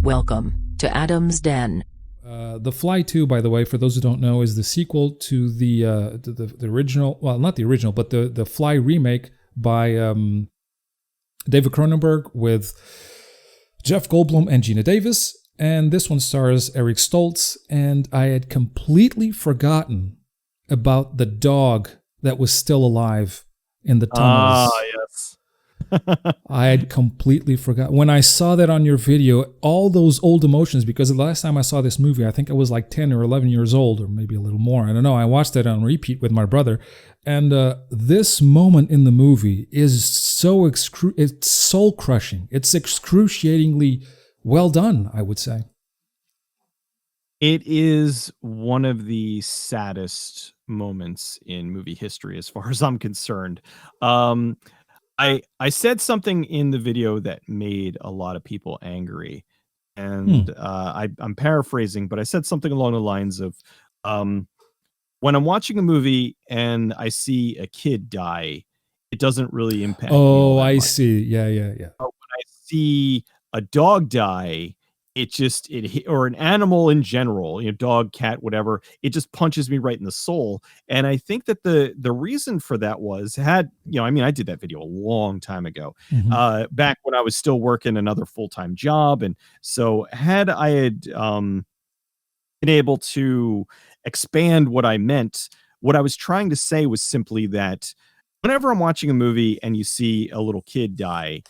Welcome to Adam's Den. The Fly 2, by the way, for those who don't know, is the sequel to the original, well, not the original, but the Fly remake by David Cronenberg with Jeff Goldblum and Gina Davis. And this one stars Eric Stoltz. And I had completely forgotten about the dog that was still alive in the tunnels. Ah, yes. I had completely forgotten. When I saw that on your video, all those old emotions, because the last time I saw this movie, I think I was like 10 or 11 years old, or maybe a little more. I don't know. I watched it on repeat with my brother. And this moment in the movie is so it's soul-crushing. It's excruciatingly well done, I would say. It is one of the saddest moments in movie history, as far as I'm concerned. I said something in the video that made a lot of people angry, and I'm paraphrasing, but I said something along the lines of, when I'm watching a movie and I see a kid die, it doesn't really impact me all that I much. see. Yeah. But when I see a dog die, or an animal in general, dog, cat, whatever, it just punches me right in the soul. And I think that the reason for that I did that video a long time ago, back when I was still working another full-time job. And so had been able to expand what I meant, what I was trying to say was simply that whenever I'm watching a movie and you see a little kid die,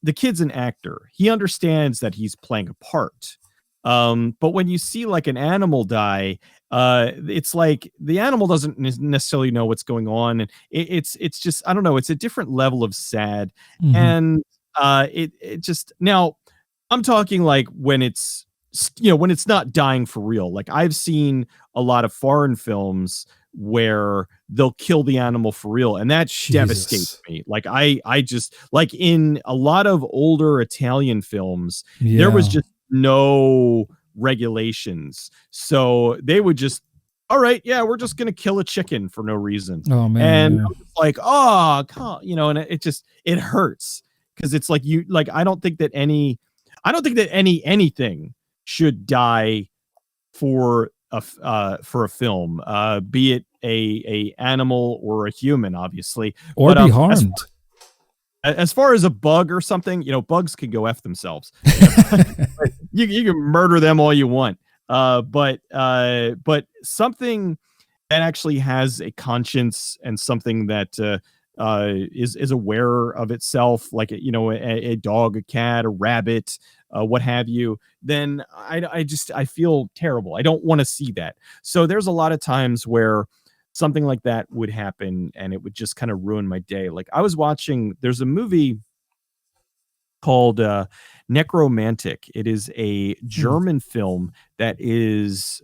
the kid's an actor. He understands that he's playing a part. But when you see like an animal die, it's like the animal doesn't necessarily know what's going on. And it's just, I don't know, it's a different level of sad. And it just, now I'm talking like when it's not dying for real. Like I've seen a lot of foreign films where they'll kill the animal for real, and that devastates me. Like I just, like in a lot of older Italian films, there was just no regulations, so they would just, all right, yeah, we're just gonna kill a chicken for no reason. Oh man. And I'm just like, oh God, and it hurts, because it's like I don't think that anything should die for a film, be it a animal or a human, obviously, or be harmed. As far as a bug or something, bugs can go F themselves. You can murder them all you want. But something that actually has a conscience and something that is aware of itself, like a dog, a cat, a rabbit, what have you, then I feel terrible. I don't want to see that. So there's a lot of times where something like that would happen and it would just kind of ruin my day. Like I was watching, there's a movie called Necromantic. It is a German film that is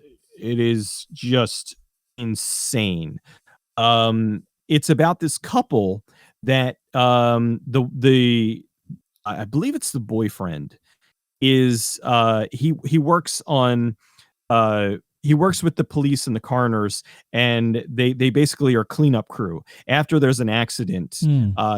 just insane. It's about this couple that I believe it's the boyfriend is he works on he works with the police and the coroners, and they basically are cleanup crew. After there's an accident,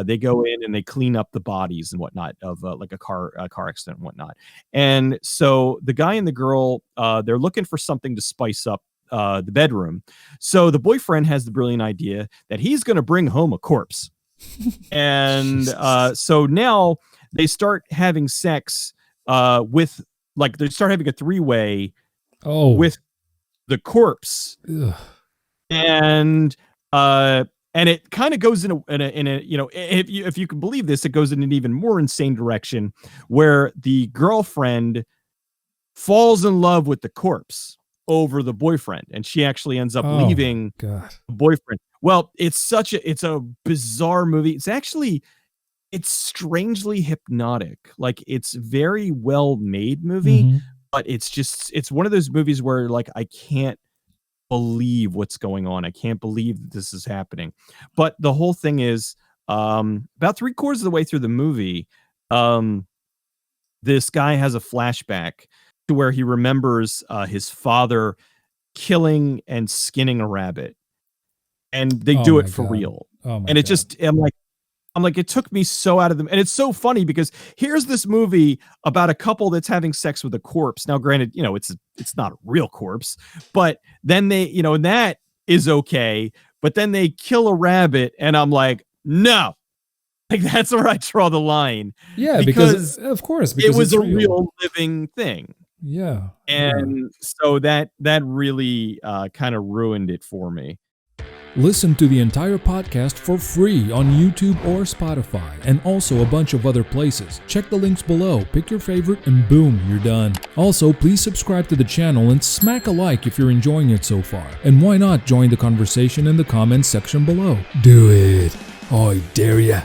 they go in and they clean up the bodies and whatnot of like a car accident and whatnot. And so the guy and the girl, they're looking for something to spice up the bedroom. So the boyfriend has the brilliant idea that he's going to bring home a corpse. And so now they start having sex with, like, they start having a three-way with the corpse. Ugh. And it kind of goes in a if you can believe this, it goes in an even more insane direction where the girlfriend falls in love with the corpse over the boyfriend, and she actually ends up leaving the boyfriend. Well, it's a bizarre movie. It's strangely hypnotic. Like, it's very well made movie, but it's one of those movies where, like, I can't believe what's going on. I can't believe that this is happening. But the whole thing is, about 3/4 of the way through the movie, this guy has a flashback to where he remembers his father killing and skinning a rabbit, and they do it for real. Oh my and it God. just, I'm like, I'm like, it took me so out of them. And it's so funny because here's this movie about a couple that's having sex with a corpse. Now, granted, it's not a real corpse, but then they, and that is okay. But then they kill a rabbit, and I'm like, no, like that's where I draw the line. Yeah, because of course, because it was a real living thing. Yeah. And so that really kind of ruined it for me. Listen to the entire podcast for free on YouTube or Spotify, and also a bunch of other places. Check the links below, pick your favorite, and boom, you're done. Also, please subscribe to the channel and smack a like if you're enjoying it so far. And why not join the conversation in the comments section below? Do it. I dare ya.